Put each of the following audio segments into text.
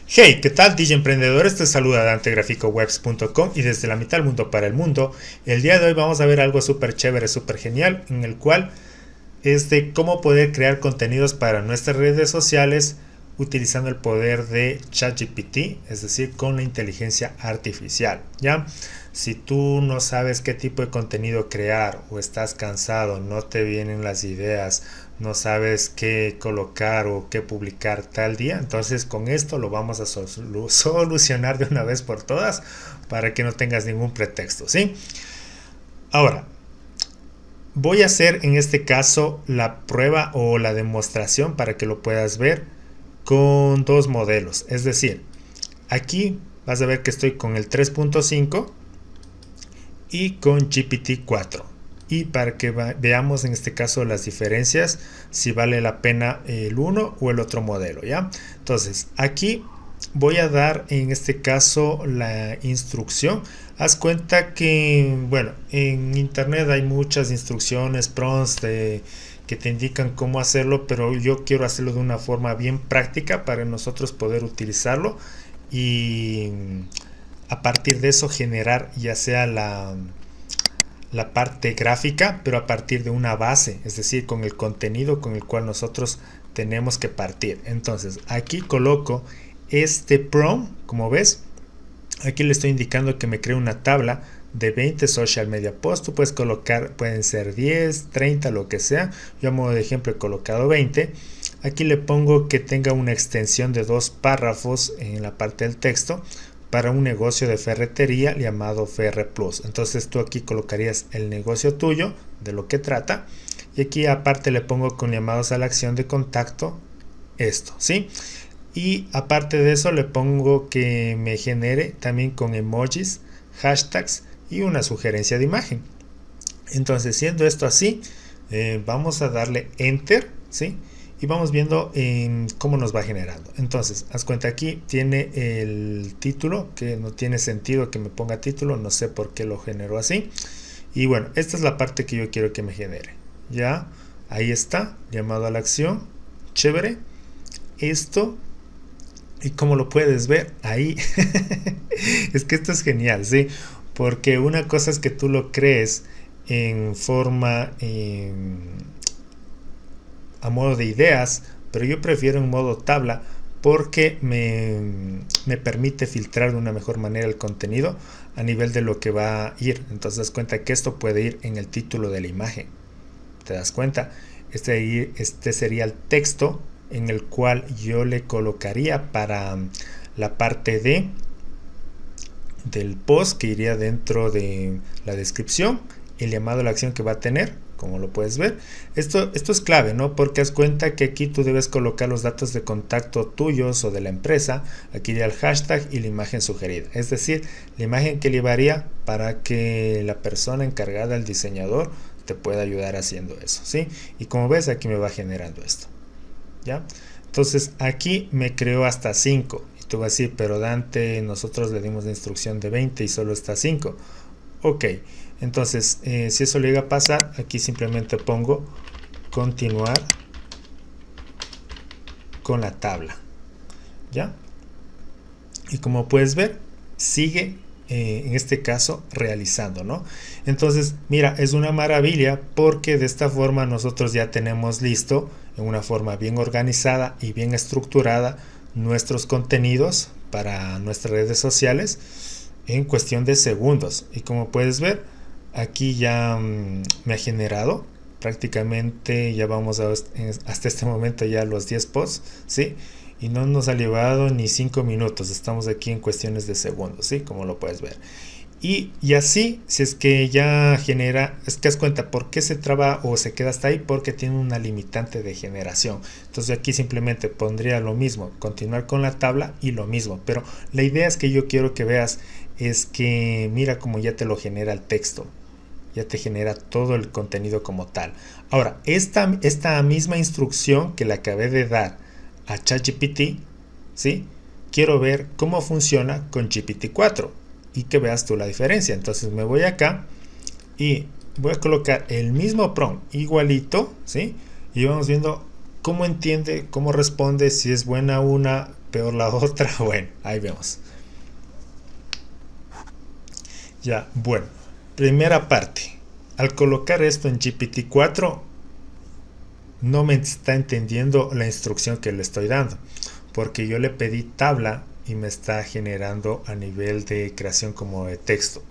Hey, ¿qué tal DJ Emprendedores? Te saluda DanteGraficowebs.com y desde la mitad del mundo para el mundo. El día de hoy vamos a ver algo súper chévere, súper genial, en el cual es de cómo poder crear contenidos para nuestras redes sociales utilizando el poder de ChatGPT, es decir, con la inteligencia artificial, ¿ya? Si tú no sabes qué tipo de contenido crear o estás cansado, no te vienen las ideas, no sabes qué colocar o qué publicar tal día, entonces con esto lo vamos a solucionar de una vez por todas para que no tengas ningún pretexto, ¿sí? Ahora, voy a hacer en este caso la prueba o la demostración para que lo puedas ver con dos modelos, es decir, aquí vas a ver que estoy con el 3.5 y con GPT-4, y para que veamos en este caso las diferencias, si vale la pena el uno o el otro modelo, ¿ya? Entonces aquí voy a dar en este caso la instrucción. Haz cuenta que, bueno, en internet hay muchas instrucciones, prompts que te indican cómo hacerlo, pero yo quiero hacerlo de una forma bien práctica para nosotros poder utilizarlo y a partir de eso generar ya sea la parte gráfica, pero a partir de una base, es decir, con el contenido con el cual nosotros tenemos que partir. Entonces aquí coloco este prompt, como ves, aquí le estoy indicando que me cree una tabla de 20 social media posts. Tú puedes colocar, pueden ser 10, 30, lo que sea. Yo a modo de ejemplo he colocado 20. Aquí le pongo que tenga una extensión de 2 párrafos en la parte del texto para un negocio de ferretería llamado FR Plus. Entonces tú aquí colocarías el negocio tuyo, de lo que trata, y aquí aparte le pongo con llamados a la acción de contacto esto, ¿sí? Y aparte de eso le pongo que me genere también con emojis, hashtags y una sugerencia de imagen. Entonces, siendo esto así, vamos a darle enter, ¿sí? Y vamos viendo cómo nos va generando. Entonces, haz cuenta, aquí tiene el título, que no tiene sentido que me ponga título, no sé por qué lo generó así. Y bueno, esta es la parte que yo quiero que me genere. Ya, ahí está, llamado a la acción, chévere. Esto, y como lo puedes ver ahí, es que esto es genial, ¿sí? Porque una cosa es que tú lo crees en forma a modo de ideas, pero yo prefiero en modo tabla porque me permite filtrar de una mejor manera el contenido a nivel de lo que va a ir. Entonces das cuenta que esto puede ir en el título de la imagen. ¿Te das cuenta? Este sería el texto en el cual yo le colocaría para la parte del post que iría dentro de la descripción, el llamado a la acción que va a tener, como lo puedes ver. Esto es clave, ¿no? Porque haz cuenta que aquí tú debes colocar los datos de contacto tuyos o de la empresa. Aquí iría el hashtag y la imagen sugerida, es decir, la imagen que llevaría para que la persona encargada, el diseñador, te pueda ayudar haciendo eso, ¿sí? Y como ves, aquí me va generando esto, ¿ya? Entonces aquí me creó hasta 5 y tú vas a decir, pero Dante, nosotros le dimos la instrucción de 20 y solo está 5. Ok, entonces si eso llega a pasar, aquí simplemente pongo continuar con la tabla, ¿ya? Y como puedes ver, sigue en este caso realizando, ¿no? Entonces mira, es una maravilla porque de esta forma nosotros ya tenemos listo en una forma bien organizada y bien estructurada nuestros contenidos para nuestras redes sociales en cuestión de segundos. Y como puedes ver, aquí ya me ha generado prácticamente, ya vamos hasta este momento ya los 10 posts, ¿sí? Y no nos ha llevado ni 5 minutos, estamos aquí en cuestiones de segundos, ¿sí? Como lo puedes ver. Y así, si es que ya genera, es que haz cuenta por qué se traba o se queda hasta ahí, porque tiene una limitante de generación. Entonces aquí simplemente pondría lo mismo, continuar con la tabla y lo mismo. Pero la idea es que yo quiero que veas es que mira cómo ya te lo genera el texto. Ya te genera todo el contenido como tal. Ahora, esta misma instrucción que le acabé de dar a ChatGPT, ¿sí? Quiero ver cómo funciona con GPT-4 y que veas tú la diferencia. Entonces me voy acá y voy a colocar el mismo prompt igualito, ¿sí? Y vamos viendo cómo entiende, cómo responde, si es buena una, peor la otra. Bueno, ahí vemos. Ya, bueno, primera parte. Al colocar esto en GPT-4, no me está entendiendo la instrucción que le estoy dando, porque yo le pedí tabla y me está generando a nivel de creación como de texto.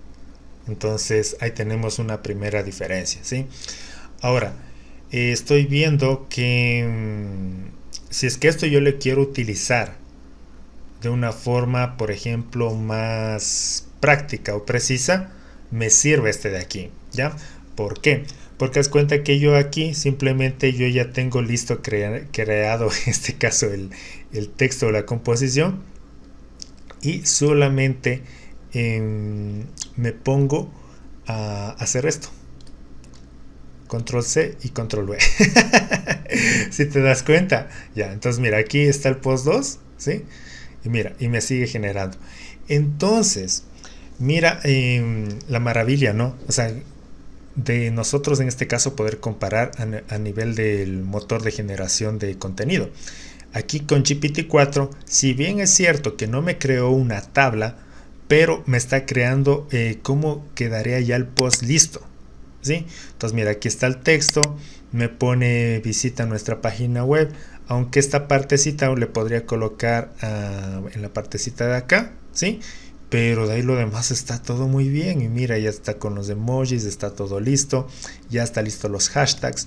Entonces ahí tenemos una primera diferencia, ¿sí? Ahora, estoy viendo que si es que esto yo le quiero utilizar de una forma, por ejemplo, más práctica o precisa, me sirve este de aquí, ¿ya? ¿Por qué? Porque haz cuenta que yo aquí simplemente yo ya tengo listo creado en este caso el texto o la composición, y solamente me pongo a hacer esto, control C y control V. Si te das cuenta, ya, entonces mira, aquí está el post 2, ¿sí? Y mira, y me sigue generando. Entonces, mira la maravilla, ¿no? O sea, de nosotros en este caso poder comparar a nivel del motor de generación de contenido. Aquí con GPT-4, si bien es cierto que no me creó una tabla, pero me está creando cómo quedaría ya el post listo, ¿sí? Entonces mira, aquí está el texto, me pone visita nuestra página web, aunque esta partecita le podría colocar en la partecita de acá, ¿sí? Pero de ahí lo demás está todo muy bien. Y mira, ya está con los emojis, está todo listo, ya está listo los hashtags,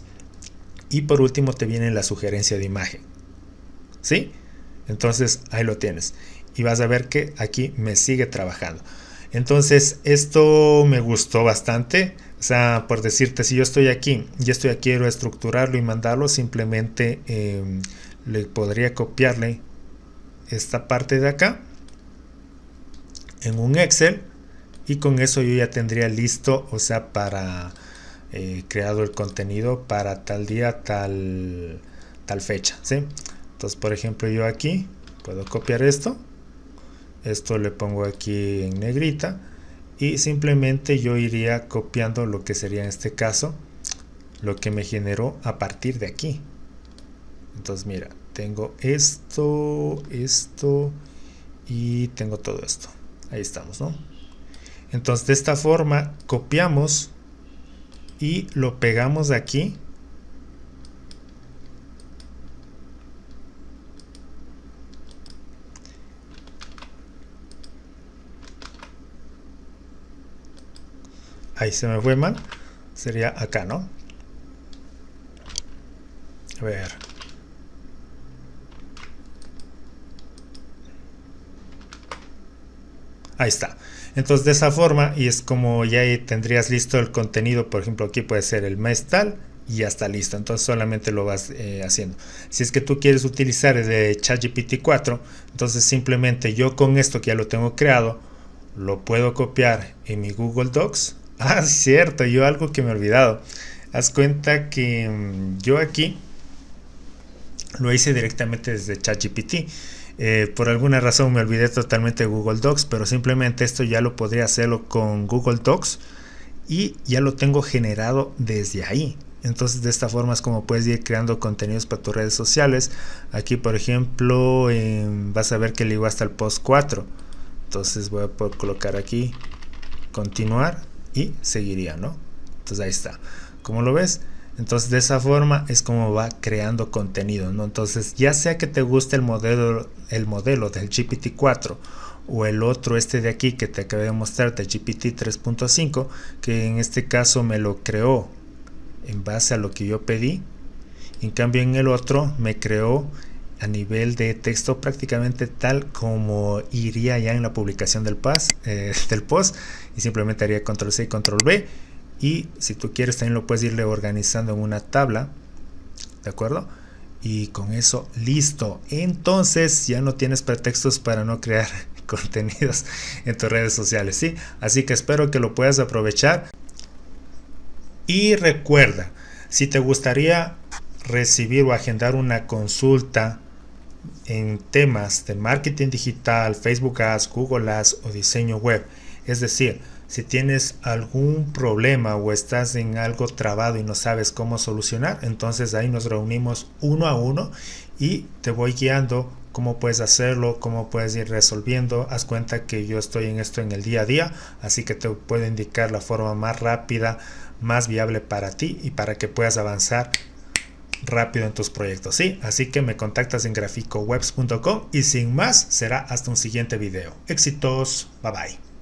y por último te viene la sugerencia de imagen, ¿sí? Entonces ahí lo tienes y vas a ver que aquí me sigue trabajando. Entonces esto me gustó bastante. O sea, por decirte, si yo estoy aquí y esto ya quiero estructurarlo y mandarlo, simplemente le podría copiarle esta parte de acá en un Excel, y con eso yo ya tendría listo, o sea, para creado el contenido para tal día, tal fecha, ¿sí? Entonces, por ejemplo, yo aquí puedo copiar esto le pongo aquí en negrita, y simplemente yo iría copiando lo que sería en este caso lo que me generó a partir de aquí. Entonces mira, tengo esto y tengo todo esto. Ahí estamos, ¿no? Entonces de esta forma copiamos y lo pegamos aquí. Ahí se me fue mal. Sería acá, ¿no? A ver. Ahí está. Entonces de esa forma, y es como ya tendrías listo el contenido. Por ejemplo, aquí puede ser el mes tal y ya está listo. Entonces solamente lo vas haciendo. Si es que tú quieres utilizar el de ChatGPT 4, entonces simplemente yo con esto que ya lo tengo creado, lo puedo copiar en mi Google Docs. Ah, cierto, yo algo que me he olvidado. Haz cuenta que yo aquí lo hice directamente desde ChatGPT. Por alguna razón me olvidé totalmente de Google Docs, pero simplemente esto ya lo podría hacerlo con Google Docs y ya lo tengo generado desde ahí. Entonces de esta forma es como puedes ir creando contenidos para tus redes sociales. Aquí por ejemplo vas a ver que le digo hasta el post 4. Entonces voy a poder colocar aquí continuar y seguiría, ¿no? Entonces ahí está. ¿Cómo lo ves? Entonces de esa forma es como va creando contenido, ¿no? Entonces ya sea que te guste el modelo del GPT-4 o el otro de aquí que te acabé de mostrar, el GPT 3.5, que en este caso me lo creó en base a lo que yo pedí. En cambio en el otro me creó a nivel de texto prácticamente tal como iría ya en la publicación del post, y simplemente haría control C y control V. Y si tú quieres también lo puedes irle organizando en una tabla, ¿de acuerdo? Y con eso listo. Entonces ya no tienes pretextos para no crear contenidos en tus redes sociales, ¿sí? Así que espero que lo puedas aprovechar. Y recuerda, si te gustaría recibir o agendar una consulta en temas de marketing digital, Facebook Ads, Google Ads o diseño web, es decir, Si tienes algún problema o estás en algo trabado y no sabes cómo solucionar, entonces ahí nos reunimos uno a uno y te voy guiando cómo puedes hacerlo, cómo puedes ir resolviendo. Haz cuenta que yo estoy en esto en el día a día, así que te puedo indicar la forma más rápida, más viable para ti y para que puedas avanzar rápido en tus proyectos. Sí, así que me contactas en graficowebs.com y sin más será hasta un siguiente video. Éxitos, bye bye.